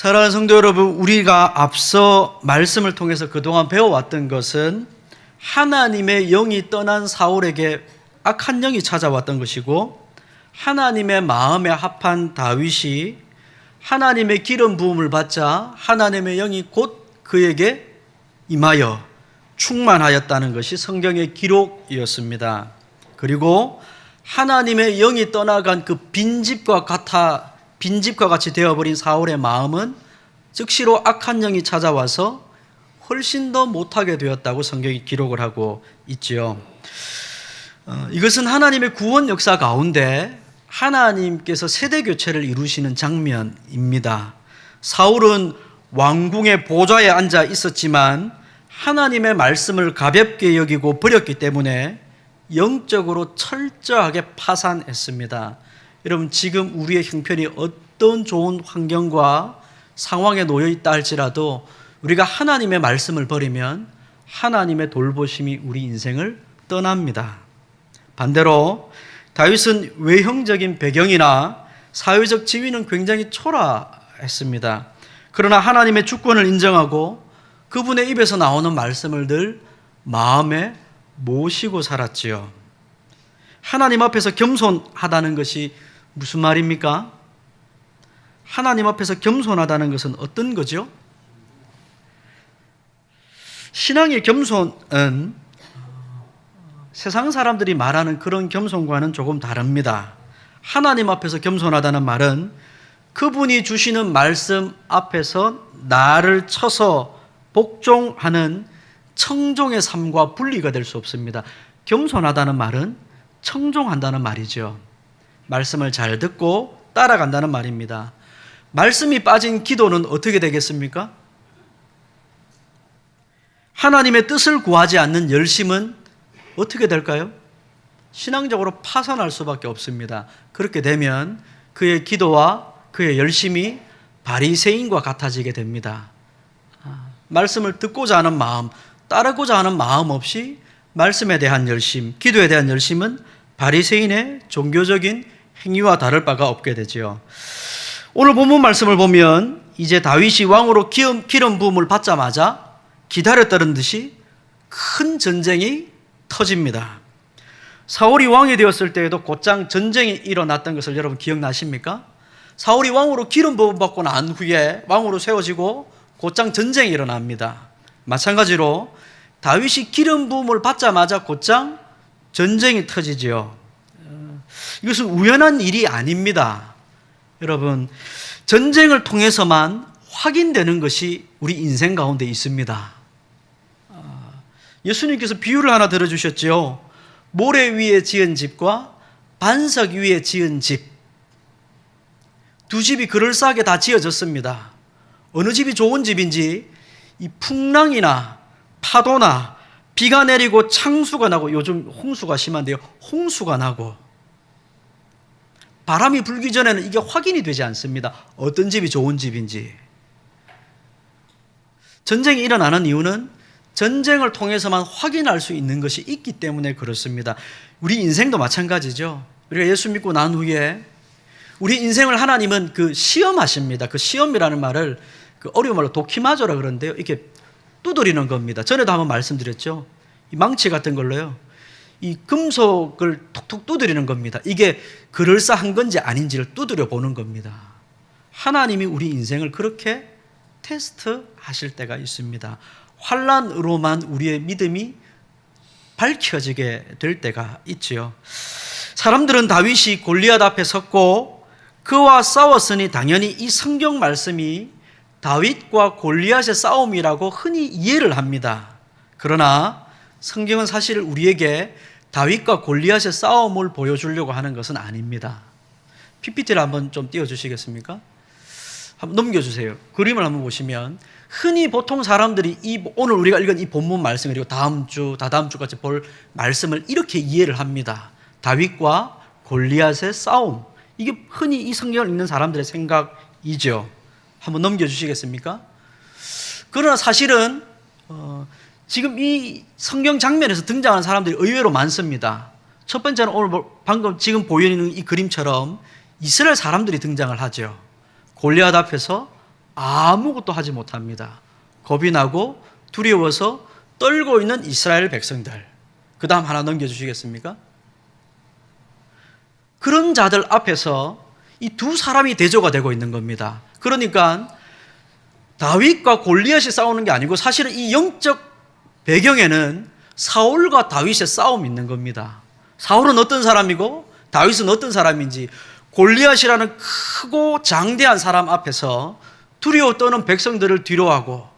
사랑하는 성도 여러분, 우리가 앞서 말씀을 통해서 그동안 배워왔던 것은 하나님의 영이 떠난 사울에게 악한 영이 찾아왔던 것이고, 하나님의 마음에 합한 다윗이 하나님의 기름 부음을 받자 하나님의 영이 곧 그에게 임하여 충만하였다는 것이 성경의 기록이었습니다. 그리고 하나님의 영이 떠나간 그 빈집과 같이 되어버린 사울의 마음은 즉시로 악한 영이 찾아와서 훨씬 더 못하게 되었다고 성경이 기록을 하고 있지요. 이것은 하나님의 구원 역사 가운데 하나님께서 세대 교체를 이루시는 장면입니다. 사울은 왕궁의 보좌에 앉아 있었지만 하나님의 말씀을 가볍게 여기고 버렸기 때문에 영적으로 철저하게 파산했습니다. 여러분, 지금 우리의 형편이 어떤 좋은 환경과 상황에 놓여 있다 할지라도 우리가 하나님의 말씀을 버리면 하나님의 돌보심이 우리 인생을 떠납니다. 반대로 다윗은 외형적인 배경이나 사회적 지위는 굉장히 초라했습니다. 그러나 하나님의 주권을 인정하고 그분의 입에서 나오는 말씀을 늘 마음에 모시고 살았지요. 하나님 앞에서 겸손하다는 것이 무슨 말입니까? 하나님 앞에서 겸손하다는 것은 어떤 거죠? 신앙의 겸손은 세상 사람들이 말하는 그런 겸손과는 조금 다릅니다. 하나님 앞에서 겸손하다는 말은 그분이 주시는 말씀 앞에서 나를 쳐서 복종하는 청종의 삶과 분리가 될 수 없습니다. 겸손하다는 말은 청종한다는 말이죠. 말씀을 잘 듣고 따라간다는 말입니다. 말씀이 빠진 기도는 어떻게 되겠습니까? 하나님의 뜻을 구하지 않는 열심은 어떻게 될까요? 신앙적으로 파산할 수밖에 없습니다. 그렇게 되면 그의 기도와 그의 열심이 바리새인과 같아지게 됩니다. 말씀을 듣고자 하는 마음, 따르고자 하는 마음 없이 말씀에 대한 열심, 기도에 대한 열심은 바리새인의 종교적인 행위와 다를 바가 없게 되죠. 오늘 본문 말씀을 보면 이제 다윗이 왕으로 기름 부음을 받자마자 기다렸다는 듯이 큰 전쟁이 터집니다. 사울이 왕이 되었을 때에도 곧장 전쟁이 일어났던 것을 여러분 기억나십니까? 사울이 왕으로 기름 부음 받고 난 후에 왕으로 세워지고 곧장 전쟁이 일어납니다. 마찬가지로 다윗이 기름 부음을 받자마자 곧장 전쟁이 터지지요. 이것은 우연한 일이 아닙니다. 여러분, 전쟁을 통해서만 확인되는 것이 우리 인생 가운데 있습니다. 예수님께서 비유를 하나 들어주셨죠. 모래 위에 지은 집과 반석 위에 지은 집, 두 집이 그럴싸하게 다 지어졌습니다. 어느 집이 좋은 집인지 이 풍랑이나 파도나 비가 내리고 창수가 나고, 요즘 홍수가 심한데요, 홍수가 나고 바람이 불기 전에는 이게 확인이 되지 않습니다. 어떤 집이 좋은 집인지. 전쟁이 일어나는 이유는 전쟁을 통해서만 확인할 수 있는 것이 있기 때문에 그렇습니다. 우리 인생도 마찬가지죠. 우리가 예수 믿고 난 후에 우리 인생을 하나님은 그 시험하십니다. 그 시험이라는 말을 그 어려운 말로 도키마조라 그러는데요, 이렇게 두드리는 겁니다. 전에도 한번 말씀드렸죠. 이 망치 같은 걸로요, 이 금속을 톡톡 두드리는 겁니다. 이게 그럴싸한 건지 아닌지를 두드려 보는 겁니다. 하나님이 우리 인생을 그렇게 테스트하실 때가 있습니다. 환난으로만 우리의 믿음이 밝혀지게 될 때가 있지요. 사람들은 다윗이 골리앗 앞에 섰고 그와 싸웠으니 당연히 이 성경 말씀이 다윗과 골리앗의 싸움이라고 흔히 이해를 합니다. 그러나 성경은 사실 우리에게 다윗과 골리앗의 싸움을 보여주려고 하는 것은 아닙니다. PPT를 한번 좀 띄워주시겠습니까? 한번 넘겨주세요. 그림을 한번 보시면 흔히 보통 사람들이 오늘 우리가 읽은 이 본문 말씀, 그리고 다음 주, 다다음 주까지 볼 말씀을 이렇게 이해를 합니다. 다윗과 골리앗의 싸움. 이게 흔히 이 성경을 읽는 사람들의 생각이죠. 한번 넘겨주시겠습니까? 그러나 사실은 지금 이 성경 장면에서 등장하는 사람들이 의외로 많습니다. 첫 번째는 오늘 방금 지금 보이는 이 그림처럼 이스라엘 사람들이 등장을 하죠. 골리앗 앞에서 아무것도 하지 못합니다. 겁이 나고 두려워서 떨고 있는 이스라엘 백성들. 그 다음 하나 넘겨주시겠습니까? 그런 자들 앞에서 이 두 사람이 대조가 되고 있는 겁니다. 그러니까 다윗과 골리앗이 싸우는 게 아니고 사실은 이 영적 배경에는 사울과 다윗의 싸움이 있는 겁니다. 사울은 어떤 사람이고 다윗은 어떤 사람인지, 골리앗이라는 크고 장대한 사람 앞에서 두려워 떠는 백성들을 뒤로하고,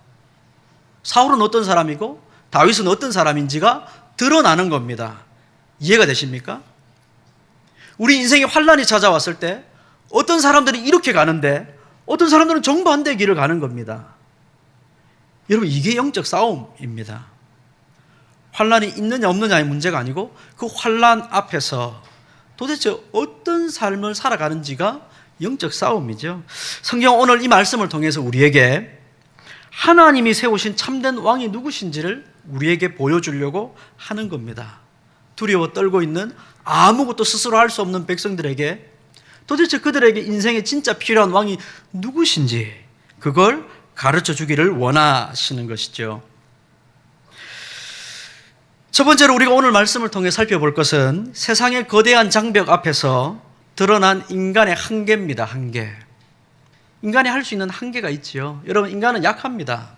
사울은 어떤 사람이고 다윗은 어떤 사람인지가 드러나는 겁니다. 이해가 되십니까? 우리 인생에 환란이 찾아왔을 때 어떤 사람들이 이렇게 가는데 어떤 사람들은 정반대의 길을 가는 겁니다. 여러분, 이게 영적 싸움입니다. 환란이 있느냐 없느냐의 문제가 아니고 그 환란 앞에서 도대체 어떤 삶을 살아가는지가 영적 싸움이죠. 성경 오늘 이 말씀을 통해서 우리에게 하나님이 세우신 참된 왕이 누구신지를 우리에게 보여주려고 하는 겁니다. 두려워 떨고 있는, 아무것도 스스로 할 수 없는 백성들에게 도대체 그들에게 인생에 진짜 필요한 왕이 누구신지, 그걸 가르쳐 주기를 원하시는 것이죠. 첫 번째로 우리가 오늘 말씀을 통해 살펴볼 것은 세상의 거대한 장벽 앞에서 드러난 인간의 한계입니다. 한계. 인간이 할 수 있는 한계가 있지요. 여러분, 인간은 약합니다.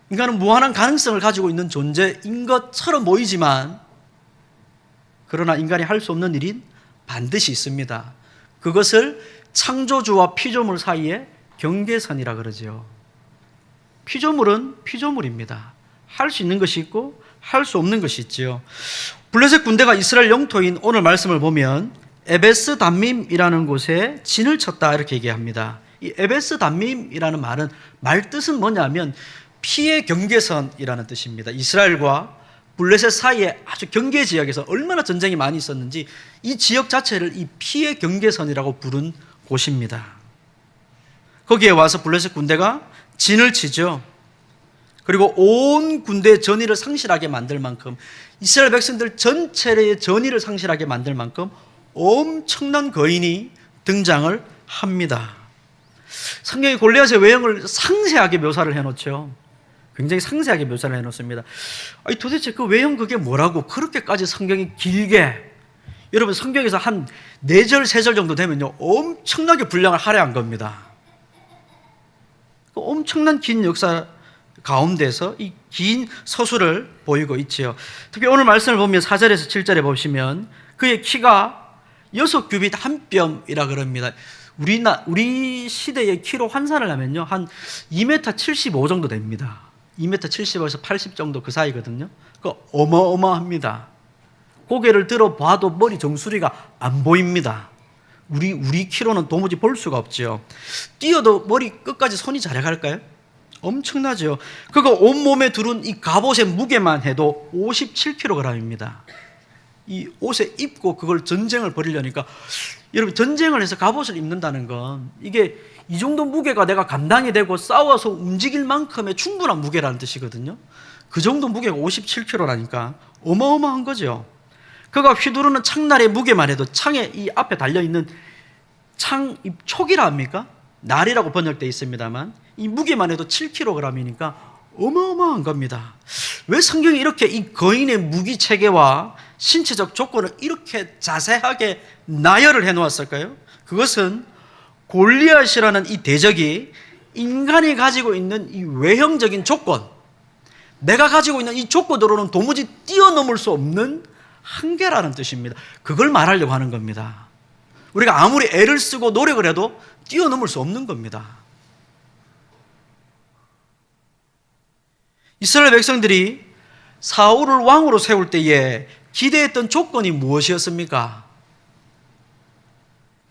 인간은 무한한 가능성을 가지고 있는 존재인 것처럼 보이지만, 그러나 인간이 할 수 없는 일이 반드시 있습니다. 그것을 창조주와 피조물 사이의 경계선이라 그러죠. 피조물은 피조물입니다. 할 수 있는 것이 있고 할 수 없는 것이 있지요. 블레셋 군대가 이스라엘 영토인 오늘 말씀을 보면 에베스 담밈이라는 곳에 진을 쳤다 이렇게 얘기합니다. 이 에베스 담밈이라는 말은 말 뜻은 뭐냐면 피의 경계선이라는 뜻입니다. 이스라엘과 블레셋 사이에 아주 경계 지역에서 얼마나 전쟁이 많이 있었는지 이 지역 자체를 이 피의 경계선이라고 부른 곳입니다. 거기에 와서 블레셋 군대가 진을 치죠. 그리고 온 군대의 전의를 상실하게 만들 만큼, 이스라엘 백성들 전체의 전의를 상실하게 만들 만큼 엄청난 거인이 등장을 합니다. 성경이 골리앗의 외형을 상세하게 묘사를 해놓죠. 굉장히 상세하게 묘사를 해놓습니다. 아니, 도대체 그 외형 그게 뭐라고 그렇게까지 성경이 길게, 여러분 성경에서 한 4절, 3절 정도 되면요 엄청나게 분량을 할애한 겁니다. 그 엄청난 긴 역사 가운데서 이 긴 서술을 보이고 있지요. 특히 오늘 말씀을 보면 4절에서 7절에 보시면 그의 키가 6규빗 1뼘이라 그럽니다. 우리 시대의 키로 환산을 하면요 한 2m 75 정도 됩니다. 2m 75에서 80 정도 그 사이거든요. 그 어마어마합니다. 고개를 들어봐도 머리 정수리가 안 보입니다. 우리 키로는 도무지 볼 수가 없죠. 뛰어도 머리 끝까지 손이 자라갈까요? 엄청나죠. 그거 온몸에 두른 이 갑옷의 무게만 해도 57kg입니다. 이 옷에 입고 그걸 전쟁을 벌이려니까, 여러분 전쟁을 해서 갑옷을 입는다는 건 이게 이 정도 무게가 내가 감당이 되고 싸워서 움직일 만큼의 충분한 무게라는 뜻이거든요. 그 정도 무게가 57kg라니까 어마어마한 거죠. 그가 휘두르는 창날의 무게만 해도, 창에 이 앞에 달려있는 창 촉이라 합니까? 날이라고 번역되어 있습니다만 이 무게만 해도 7kg이니까 어마어마한 겁니다. 왜 성경이 이렇게 이 거인의 무기 체계와 신체적 조건을 이렇게 자세하게 나열을 해놓았을까요? 그것은 골리앗이라는 이 대적이 인간이 가지고 있는 이 외형적인 조건, 내가 가지고 있는 이 조건으로는 도무지 뛰어넘을 수 없는 한계라는 뜻입니다. 그걸 말하려고 하는 겁니다. 우리가 아무리 애를 쓰고 노력을 해도 뛰어넘을 수 없는 겁니다. 이스라엘 백성들이 사울을 왕으로 세울 때에 기대했던 조건이 무엇이었습니까?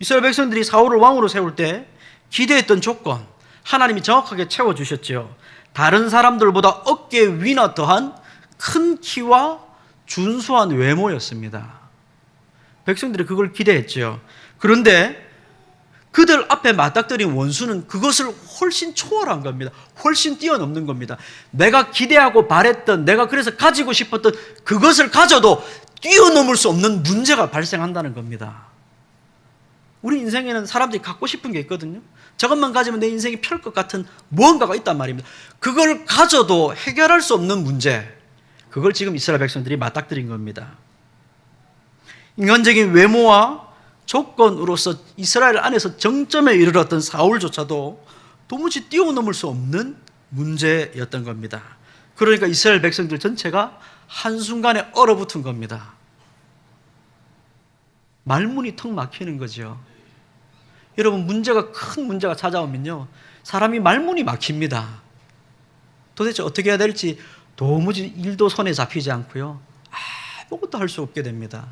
이스라엘 백성들이 사울을 왕으로 세울 때 기대했던 조건, 하나님이 정확하게 채워주셨죠. 다른 사람들보다 어깨 위나 더한 큰 키와 준수한 외모였습니다. 백성들이 그걸 기대했죠. 그런데 그들 앞에 맞닥뜨린 원수는 그것을 훨씬 초월한 겁니다. 훨씬 뛰어넘는 겁니다. 내가 기대하고 바랬던, 내가 그래서 가지고 싶었던 그것을 가져도 뛰어넘을 수 없는 문제가 발생한다는 겁니다. 우리 인생에는 사람들이 갖고 싶은 게 있거든요. 저것만 가지면 내 인생이 펼 것 같은 무언가가 있단 말입니다. 그걸 가져도 해결할 수 없는 문제, 그걸 지금 이스라엘 백성들이 맞닥뜨린 겁니다. 인간적인 외모와 조건으로서 이스라엘 안에서 정점에 이르렀던 사울조차도 도무지 뛰어넘을 수 없는 문제였던 겁니다. 그러니까 이스라엘 백성들 전체가 한순간에 얼어붙은 겁니다. 말문이 턱 막히는 거죠. 여러분, 큰 문제가 찾아오면요, 사람이 말문이 막힙니다. 도대체 어떻게 해야 될지 도무지 일도 손에 잡히지 않고요, 아무것도 할 수 없게 됩니다.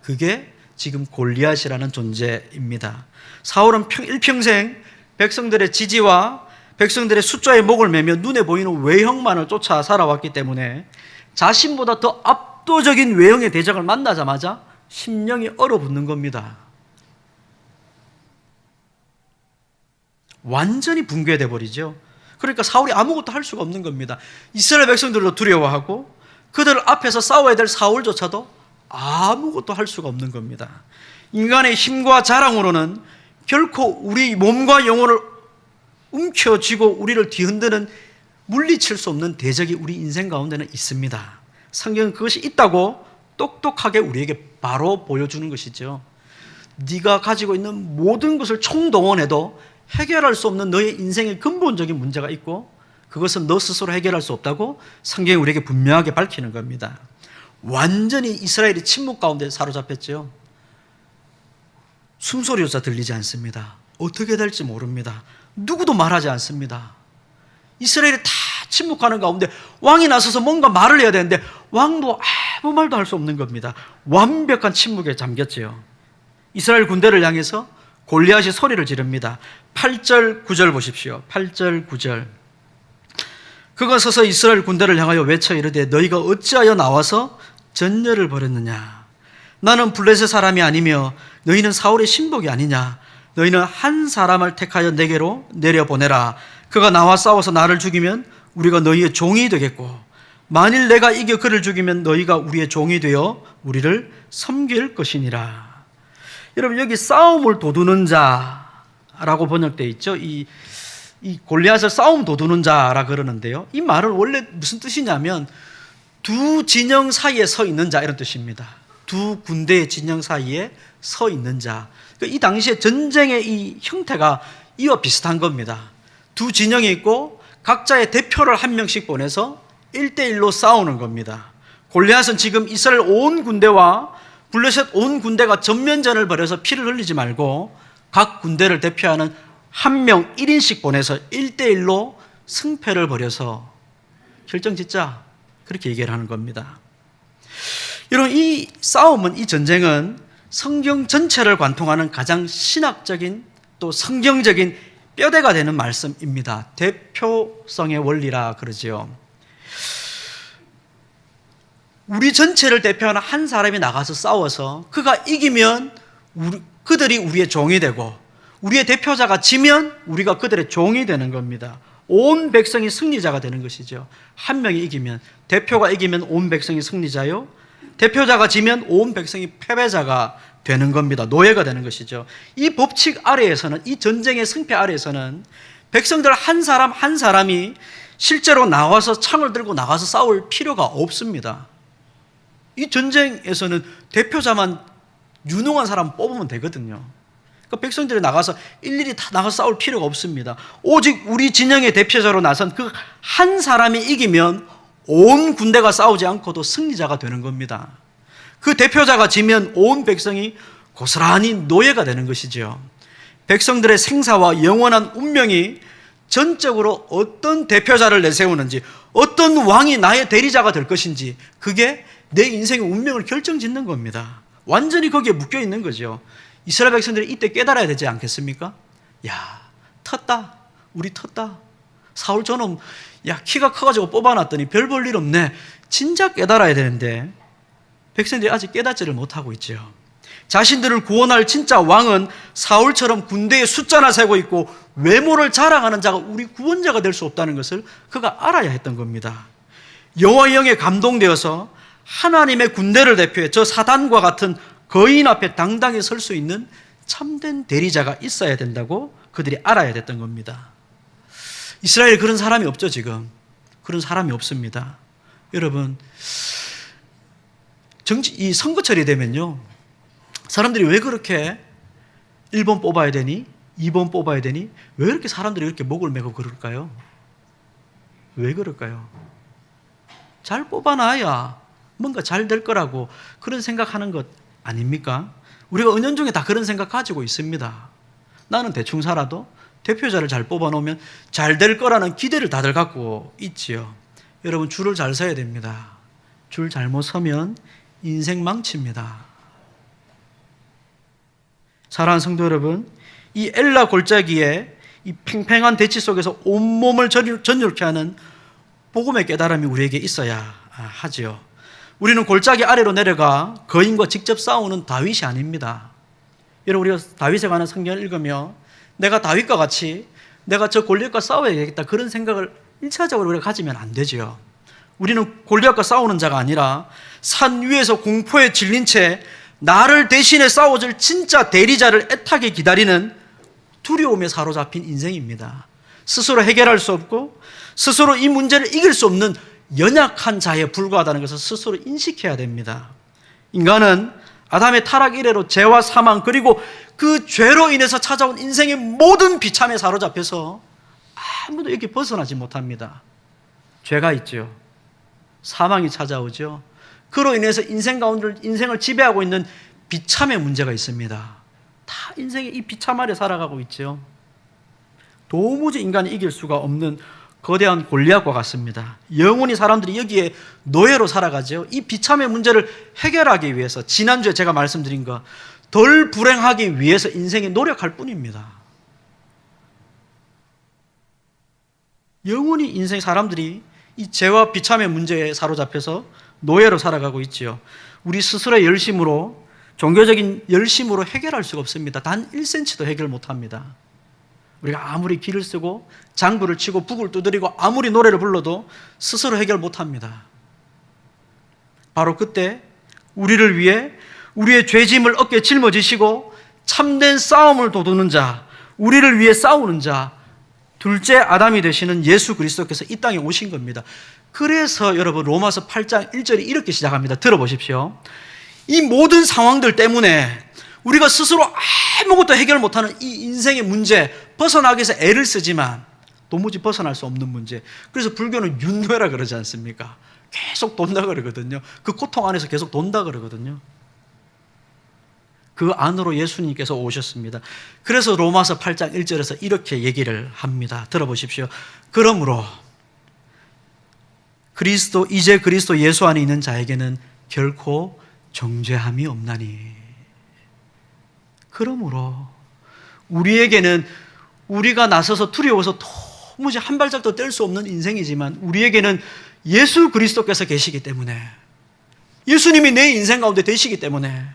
그게 지금 골리앗이라는 존재입니다. 사울은 일평생 백성들의 지지와 백성들의 숫자에 목을 매며 눈에 보이는 외형만을 쫓아 살아왔기 때문에 자신보다 더 압도적인 외형의 대적을 만나자마자 심령이 얼어붙는 겁니다. 완전히 붕괴돼 버리죠. 그러니까 사울이 아무것도 할 수가 없는 겁니다. 이스라엘 백성들도 두려워하고 그들 앞에서 싸워야 될 사울조차도 아무것도 할 수가 없는 겁니다. 인간의 힘과 자랑으로는 결코 우리 몸과 영혼을 움켜쥐고 우리를 뒤흔드는, 물리칠 수 없는 대적이 우리 인생 가운데는 있습니다. 성경은 그것이 있다고 똑똑하게 우리에게 바로 보여주는 것이죠. 네가 가지고 있는 모든 것을 총동원해도 해결할 수 없는 너의 인생의 근본적인 문제가 있고 그것은 너 스스로 해결할 수 없다고 성경이 우리에게 분명하게 밝히는 겁니다. 완전히 이스라엘이 침묵 가운데 사로잡혔죠. 숨소리조차 들리지 않습니다. 어떻게 될지 모릅니다. 누구도 말하지 않습니다. 이스라엘이 다 침묵하는 가운데 왕이 나서서 뭔가 말을 해야 되는데 왕도 아무 말도 할 수 없는 겁니다. 완벽한 침묵에 잠겼지요. 이스라엘 군대를 향해서 골리앗이 소리를 지릅니다. 8절 9절 보십시오. 8절 9절. 그가 서서 이스라엘 군대를 향하여 외쳐 이르되 너희가 어찌하여 나와서 전열을 벌였느냐. 나는 블레셋 사람이 아니며 너희는 사울의 신복이 아니냐. 너희는 한 사람을 택하여 내게로 내려보내라. 그가 나와 싸워서 나를 죽이면 우리가 너희의 종이 되겠고 만일 내가 이겨 그를 죽이면 너희가 우리의 종이 되어 우리를 섬길 것이니라. 여러분, 여기 싸움을 도두는 자라고 번역되어 있죠. 이 골리앗을 싸움 도두는 자라 그러는데요, 이 말은 원래 무슨 뜻이냐면 두 진영 사이에 서 있는 자, 이런 뜻입니다. 두 군대의 진영 사이에 서 있는 자. 이 당시에 전쟁의 이 형태가 이와 비슷한 겁니다. 두 진영이 있고 각자의 대표를 한 명씩 보내서 1대1로 싸우는 겁니다. 골리앗은 지금 이스라엘 온 군대와 블레셋 온 군대가 전면전을 벌여서 피를 흘리지 말고 각 군대를 대표하는 한 명 1인씩 보내서 1대1로 승패를 벌여서 결정짓자, 그렇게 얘기를 하는 겁니다. 여러분, 이 싸움은, 이 전쟁은 성경 전체를 관통하는 가장 신학적인 또 성경적인 뼈대가 되는 말씀입니다. 대표성의 원리라 그러지요. 우리 전체를 대표하는 한 사람이 나가서 싸워서 그가 이기면 그들이 우리의 종이 되고 우리의 대표자가 지면 우리가 그들의 종이 되는 겁니다. 온 백성이 승리자가 되는 것이죠. 한 명이 이기면, 대표가 이기면 온 백성이 승리자요, 대표자가 지면 온 백성이 패배자가 되는 겁니다. 노예가 되는 것이죠. 이 법칙 아래에서는, 이 전쟁의 승패 아래에서는 백성들 한 사람 한 사람이 실제로 나와서 창을 들고 나가서 싸울 필요가 없습니다. 이 전쟁에서는 대표자만 유능한 사람 뽑으면 되거든요. 그러니까 백성들이 나가서 일일이 다 나가서 싸울 필요가 없습니다. 오직 우리 진영의 대표자로 나선 그 한 사람이 이기면 온 군대가 싸우지 않고도 승리자가 되는 겁니다. 그 대표자가 지면 온 백성이 고스란히 노예가 되는 것이죠. 백성들의 생사와 영원한 운명이 전적으로 어떤 대표자를 내세우는지, 어떤 왕이 나의 대리자가 될 것인지, 그게 내 인생의 운명을 결정짓는 겁니다. 완전히 거기에 묶여 있는 거죠. 이스라엘 백성들이 이때 깨달아야 되지 않겠습니까? 야, 텄다. 우리 텄다. 사울 저놈, 야, 키가 커가지고 뽑아놨더니 별 볼 일 없네. 진작 깨달아야 되는데 백성들이 아직 깨닫지를 못하고 있죠. 자신들을 구원할 진짜 왕은 사울처럼 군대의 숫자나 세고 있고 외모를 자랑하는 자가 우리 구원자가 될 수 없다는 것을 그가 알아야 했던 겁니다. 여호와의 영에 감동되어서 하나님의 군대를 대표해 저 사단과 같은 거인 앞에 당당히 설 수 있는 참된 대리자가 있어야 된다고 그들이 알아야 됐던 겁니다. 이스라엘에 그런 사람이 없죠, 지금. 그런 사람이 없습니다. 여러분, 이 선거철이 되면요, 사람들이 왜 그렇게 1번 뽑아야 되니? 2번 뽑아야 되니? 왜 이렇게 사람들이 이렇게 목을 매고 그럴까요? 왜 그럴까요? 잘 뽑아놔야 뭔가 잘 될 거라고 그런 생각하는 것 아닙니까? 우리가 은연중에 다 그런 생각 가지고 있습니다. 나는 대충 살아도 대표자를 잘 뽑아놓으면 잘 될 거라는 기대를 다들 갖고 있지요. 여러분, 줄을 잘 서야 됩니다. 줄 잘못 서면 인생 망칩니다. 사랑하는 성도 여러분, 이 엘라 골짜기에 이 팽팽한 대치 속에서 온몸을 전율케 하는 복음의 깨달음이 우리에게 있어야 하지요. 우리는 골짜기 아래로 내려가 거인과 직접 싸우는 다윗이 아닙니다. 여러분, 우리가 다윗에 관한 성경을 읽으며 내가 다윗과 같이 내가 저 골리앗과 싸워야겠다, 그런 생각을 1차적으로 우리가 가지면 안 되죠. 우리는 골리앗과 싸우는 자가 아니라 산 위에서 공포에 질린 채 나를 대신에 싸워줄 진짜 대리자를 애타게 기다리는 두려움에 사로잡힌 인생입니다. 스스로 해결할 수 없고 스스로 이 문제를 이길 수 없는 연약한 자에 불과하다는 것을 스스로 인식해야 됩니다. 인간은 아담의 타락 이래로 죄와 사망, 그리고 그 죄로 인해서 찾아온 인생의 모든 비참에 사로잡혀서 아무도 여기 벗어나지 못합니다. 죄가 있죠. 사망이 찾아오죠. 그로 인해서 인생 가운데 인생을 지배하고 있는 비참의 문제가 있습니다. 다 인생의 이 비참 아래 살아가고 있죠. 도무지 인간이 이길 수가 없는 거대한 골리앗과 같습니다. 영원히 사람들이 여기에 노예로 살아가죠. 이 비참의 문제를 해결하기 위해서, 지난주에 제가 말씀드린 것, 덜 불행하기 위해서 인생에 노력할 뿐입니다. 영원히 인생 사람들이 이 죄와 비참의 문제에 사로잡혀서 노예로 살아가고 있지요. 우리 스스로의 열심으로, 종교적인 열심으로 해결할 수가 없습니다. 단 1cm도 해결 못합니다. 우리가 아무리 기를 쓰고 장구를 치고 북을 두드리고 아무리 노래를 불러도 스스로 해결 못합니다. 바로 그때 우리를 위해 우리의 죄짐을 어깨에 짊어지시고 참된 싸움을 도두는 자, 우리를 위해 싸우는 자, 둘째 아담이 되시는 예수 그리스도께서 이 땅에 오신 겁니다. 그래서 여러분, 로마서 8장 1절이 이렇게 시작합니다. 들어보십시오. 이 모든 상황들 때문에 우리가 스스로 아무것도 해결 못하는 이 인생의 문제, 벗어나기 위해서 애를 쓰지만 도무지 벗어날 수 없는 문제. 그래서 불교는 윤회라 그러지 않습니까? 계속 돈다 그러거든요. 그 고통 안에서 계속 돈다 그러거든요. 그 안으로 예수님께서 오셨습니다. 그래서 로마서 8장 1절에서 이렇게 얘기를 합니다. 들어보십시오. 그러므로 이제 그리스도 예수 안에 있는 자에게는 결코 정죄함이 없나니. 그러므로 우리에게는, 우리가 나서서 두려워서 도무지 한 발짝도 뗄 수 없는 인생이지만 우리에게는 예수 그리스도께서 계시기 때문에, 예수님이 내 인생 가운데 되시기 때문에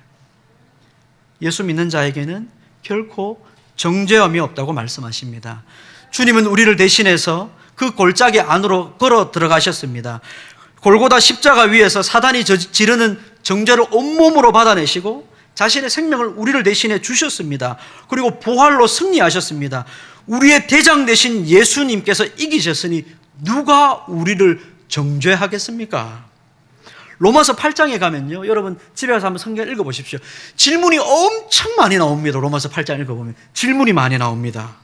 예수 믿는 자에게는 결코 정죄함이 없다고 말씀하십니다. 주님은 우리를 대신해서 그 골짜기 안으로 걸어 들어가셨습니다. 골고다 십자가 위에서 사단이 지르는 정죄를 온몸으로 받아내시고 자신의 생명을 우리를 대신해 주셨습니다. 그리고 부활로 승리하셨습니다. 우리의 대장 되신 예수님께서 이기셨으니 누가 우리를 정죄하겠습니까? 로마서 8장에 가면요, 여러분 집에 가서 한번 성경 읽어보십시오. 질문이 엄청 많이 나옵니다. 로마서 8장 읽어보면 질문이 많이 나옵니다.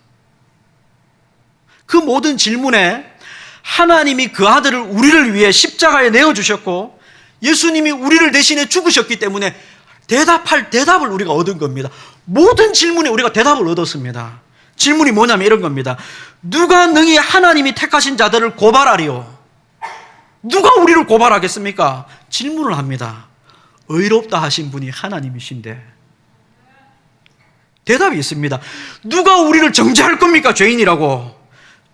그 모든 질문에 하나님이 그 아들을 우리를 위해 십자가에 내어주셨고 예수님이 우리를 대신해 죽으셨기 때문에 대답할 대답을 우리가 얻은 겁니다. 모든 질문에 우리가 대답을 얻었습니다. 질문이 뭐냐면 이런 겁니다. 누가 능히 하나님이 택하신 자들을 고발하리요? 누가 우리를 고발하겠습니까? 질문을 합니다. 의롭다 하신 분이 하나님이신데 대답이 있습니다. 누가 우리를 정죄할 겁니까? 죄인이라고.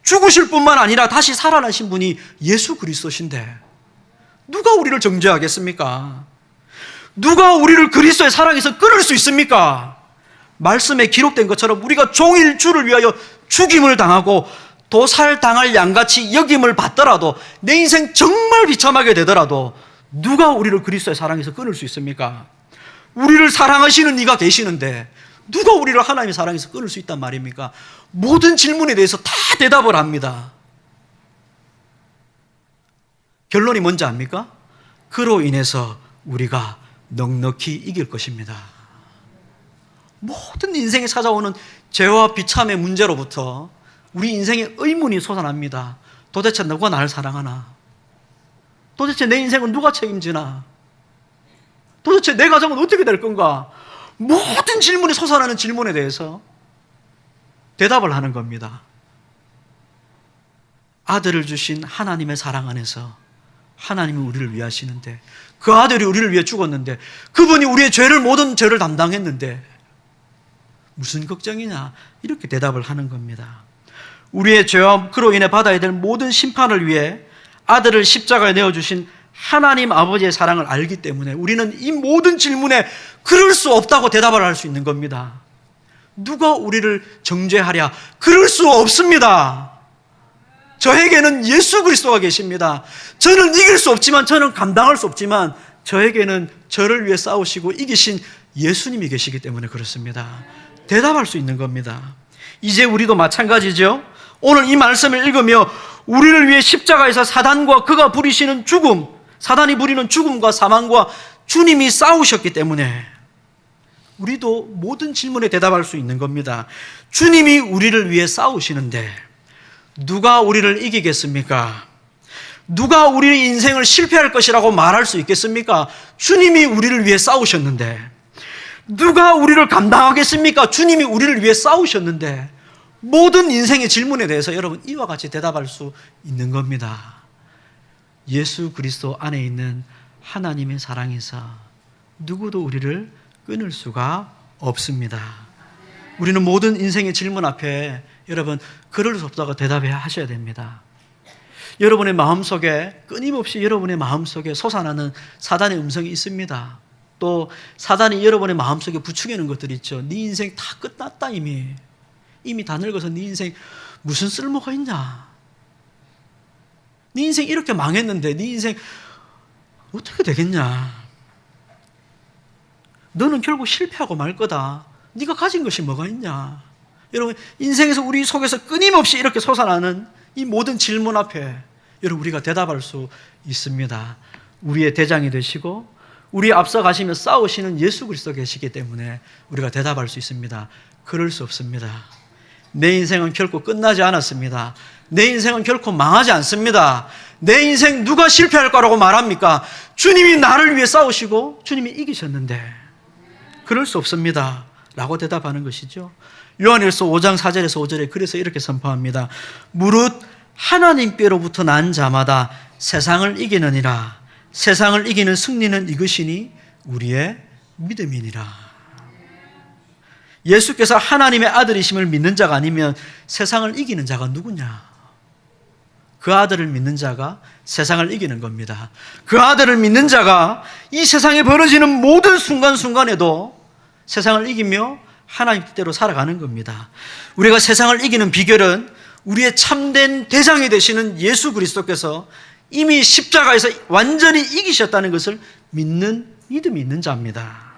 죽으실 뿐만 아니라 다시 살아나신 분이 예수 그리스도신데 누가 우리를 정죄하겠습니까? 누가 우리를 그리스도의 사랑에서 끊을 수 있습니까? 말씀에 기록된 것처럼 우리가 종일 주를 위하여 죽임을 당하고 도살당할 양같이 여김을 받더라도, 내 인생 정말 비참하게 되더라도 누가 우리를 그리스도의 사랑에서 끊을 수 있습니까? 우리를 사랑하시는 이가 계시는데 누가 우리를 하나님의 사랑에서 끊을 수 있단 말입니까? 모든 질문에 대해서 다 대답을 합니다. 결론이 뭔지 압니까? 그로 인해서 우리가 넉넉히 이길 것입니다. 모든 인생에 찾아오는 죄와 비참의 문제로부터 우리 인생의 의문이 솟아납니다. 도대체 누가 나를 사랑하나? 도대체 내 인생은 누가 책임지나? 도대체 내 가정은 어떻게 될 건가? 모든 질문이 솟아나는 질문에 대해서 대답을 하는 겁니다. 아들을 주신 하나님의 사랑 안에서 하나님이 우리를 위하시는데, 그 아들이 우리를 위해 죽었는데, 그분이 우리의 모든 죄를 담당했는데 무슨 걱정이냐? 이렇게 대답을 하는 겁니다. 우리의 죄와 그로 인해 받아야 될 모든 심판을 위해 아들을 십자가에 내어주신 하나님 아버지의 사랑을 알기 때문에 우리는 이 모든 질문에 그럴 수 없다고 대답을 할 수 있는 겁니다. 누가 우리를 정죄하랴? 그럴 수 없습니다. 저에게는 예수 그리스도가 계십니다. 저는 이길 수 없지만, 저는 감당할 수 없지만, 저에게는 저를 위해 싸우시고 이기신 예수님이 계시기 때문에 그렇습니다. 대답할 수 있는 겁니다. 이제 우리도 마찬가지죠. 오늘 이 말씀을 읽으며 우리를 위해 십자가에서 사단과 그가 부리시는 죽음, 사단이 부리는 죽음과 사망과 주님이 싸우셨기 때문에 우리도 모든 질문에 대답할 수 있는 겁니다. 주님이 우리를 위해 싸우시는데 누가 우리를 이기겠습니까? 누가 우리의 인생을 실패할 것이라고 말할 수 있겠습니까? 주님이 우리를 위해 싸우셨는데. 누가 우리를 감당하겠습니까? 주님이 우리를 위해 싸우셨는데. 모든 인생의 질문에 대해서 여러분 이와 같이 대답할 수 있는 겁니다. 예수 그리스도 안에 있는 하나님의 사랑에서 누구도 우리를 끊을 수가 없습니다. 우리는 모든 인생의 질문 앞에 여러분 그럴 수 없다고 대답해야 하셔야 됩니다. 여러분의 마음속에 끊임없이 여러분의 마음속에 솟아나는 사단의 음성이 있습니다. 또 사단이 여러분의 마음속에 부추기는 것들이 있죠. 네 인생 다 끝났다. 이미 다 늙어서 네 인생 무슨 쓸모가 있냐? 네 인생 이렇게 망했는데 네 인생 어떻게 되겠냐? 너는 결국 실패하고 말 거다. 네가 가진 것이 뭐가 있냐? 여러분 인생에서 우리 속에서 끊임없이 이렇게 솟아나는 이 모든 질문 앞에 여러분 우리가 대답할 수 있습니다. 우리의 대장이 되시고 우리 앞서 가시며 싸우시는 예수 그리스도 계시기 때문에 우리가 대답할 수 있습니다. 그럴 수 없습니다. 내 인생은 결코 끝나지 않았습니다. 내 인생은 결코 망하지 않습니다. 내 인생 누가 실패할 거라고 말합니까? 주님이 나를 위해 싸우시고 주님이 이기셨는데 그럴 수 없습니다 라고 대답하는 것이죠. 요한일서 5장 4절에서 5절에 그래서 이렇게 선포합니다. 무릇 하나님께로부터 난 자마다 세상을 이기느니라. 세상을 이기는 승리는 이것이니 우리의 믿음이니라. 예수께서 하나님의 아들이심을 믿는 자가 아니면 세상을 이기는 자가 누구냐? 그 아들을 믿는 자가 세상을 이기는 겁니다. 그 아들을 믿는 자가 이 세상에 벌어지는 모든 순간순간에도 세상을 이기며 하나님 뜻대로 살아가는 겁니다. 우리가 세상을 이기는 비결은 우리의 참된 대장이 되시는 예수 그리스도께서 이미 십자가에서 완전히 이기셨다는 것을 믿는 믿음이 있는 자입니다.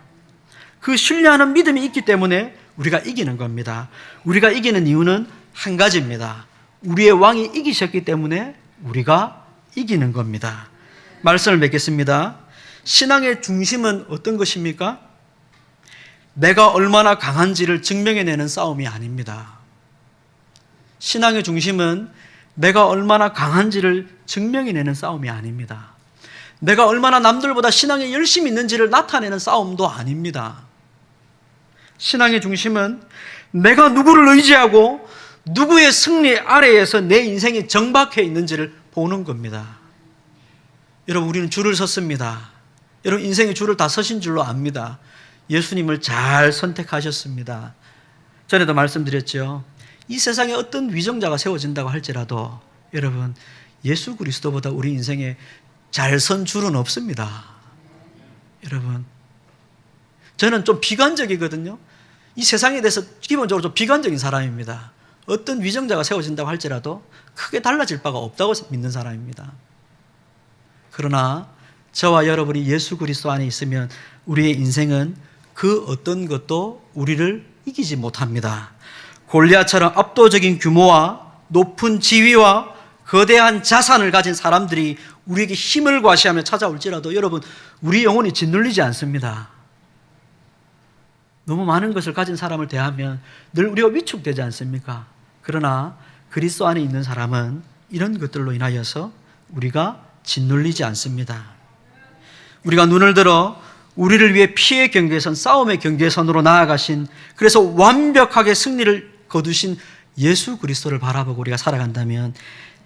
그 신뢰하는 믿음이 있기 때문에 우리가 이기는 겁니다. 우리가 이기는 이유는 한 가지입니다. 우리의 왕이 이기셨기 때문에 우리가 이기는 겁니다. 말씀을 맺겠습니다. 신앙의 중심은 어떤 것입니까? 내가 얼마나 강한지를 증명해내는 싸움이 아닙니다. 신앙의 중심은 내가 얼마나 강한지를 증명해내는 싸움이 아닙니다. 내가 얼마나 남들보다 신앙에 열심히 있는지를 나타내는 싸움도 아닙니다. 신앙의 중심은 내가 누구를 의지하고 누구의 승리 아래에서 내 인생이 정박해 있는지를 보는 겁니다. 여러분 우리는 줄을 섰습니다. 여러분 인생의 줄을 다 서신 줄로 압니다. 예수님을 잘 선택하셨습니다. 전에도 말씀드렸죠. 이 세상에 어떤 위정자가 세워진다고 할지라도 여러분 예수 그리스도보다 우리 인생에 잘 선 줄은 없습니다. 여러분 저는 좀 비관적이거든요. 이 세상에 대해서 기본적으로 좀 비관적인 사람입니다. 어떤 위정자가 세워진다고 할지라도 크게 달라질 바가 없다고 믿는 사람입니다. 그러나 저와 여러분이 예수 그리스도 안에 있으면 우리의 인생은 그 어떤 것도 우리를 이기지 못합니다. 골리앗처럼 압도적인 규모와 높은 지위와 거대한 자산을 가진 사람들이 우리에게 힘을 과시하며 찾아올지라도 여러분, 우리 영혼이 짓눌리지 않습니다. 너무 많은 것을 가진 사람을 대하면 늘 우리가 위축되지 않습니까? 그러나 그리스도 안에 있는 사람은 이런 것들로 인하여서 우리가 짓눌리지 않습니다. 우리가 눈을 들어 우리를 위해 피의 경계선, 싸움의 경계선으로 나아가신, 그래서 완벽하게 승리를 거두신 예수 그리스도를 바라보고 우리가 살아간다면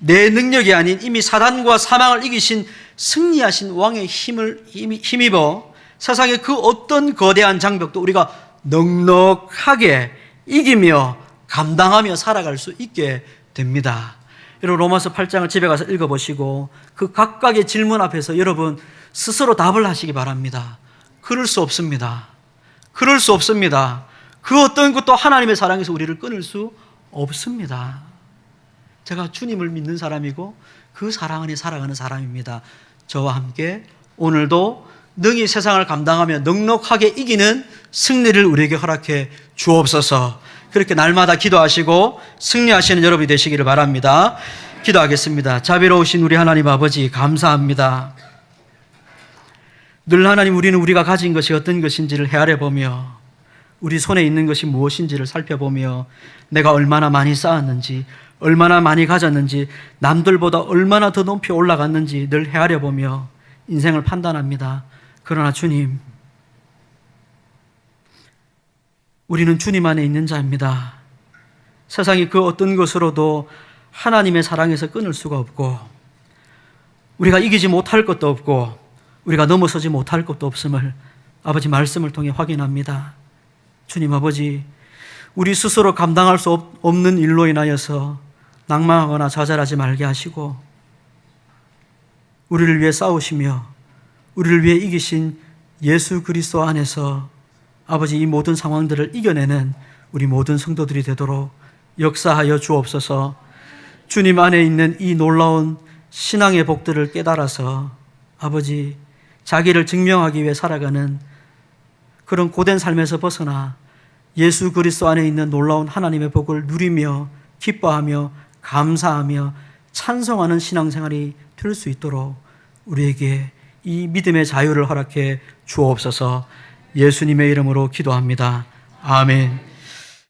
내 능력이 아닌 이미 사단과 사망을 이기신 승리하신 왕의 힘을 힘입어 세상의 그 어떤 거대한 장벽도 우리가 넉넉하게 이기며 감당하며 살아갈 수 있게 됩니다. 여러분, 로마서 8장을 집에 가서 읽어보시고 그 각각의 질문 앞에서 여러분 스스로 답을 하시기 바랍니다. 그럴 수 없습니다. 그럴 수 없습니다. 그 어떤 것도 하나님의 사랑에서 우리를 끊을 수 없습니다. 제가 주님을 믿는 사람이고 그 사랑 안에 살아가는 사람입니다. 저와 함께 오늘도 능히 세상을 감당하며 넉넉하게 이기는 승리를 우리에게 허락해 주옵소서. 그렇게 날마다 기도하시고 승리하시는 여러분이 되시기를 바랍니다. 기도하겠습니다. 자비로우신 우리 하나님 아버지, 감사합니다. 늘 하나님, 우리는 우리가 가진 것이 어떤 것인지를 헤아려보며 우리 손에 있는 것이 무엇인지를 살펴보며 내가 얼마나 많이 쌓았는지, 얼마나 많이 가졌는지, 남들보다 얼마나 더 높이 올라갔는지 늘 헤아려보며 인생을 판단합니다. 그러나 주님, 우리는 주님 안에 있는 자입니다. 세상이 그 어떤 것으로도 하나님의 사랑에서 끊을 수가 없고 우리가 이기지 못할 것도 없고 우리가 넘어서지 못할 것도 없음을 아버지 말씀을 통해 확인합니다. 주님 아버지, 우리 스스로 감당할 수 없는 일로 인하여서 낭망하거나 좌절하지 말게 하시고 우리를 위해 싸우시며 우리를 위해 이기신 예수 그리스도 안에서 아버지 이 모든 상황들을 이겨내는 우리 모든 성도들이 되도록 역사하여 주옵소서. 주님 안에 있는 이 놀라운 신앙의 복들을 깨달아서 아버지 자기를 증명하기 위해 살아가는 그런 고된 삶에서 벗어나 예수 그리스도 안에 있는 놀라운 하나님의 복을 누리며 기뻐하며 감사하며 찬송하는 신앙생활이 될 수 있도록 우리에게 이 믿음의 자유를 허락해 주옵소서. 예수님의 이름으로 기도합니다. 아멘.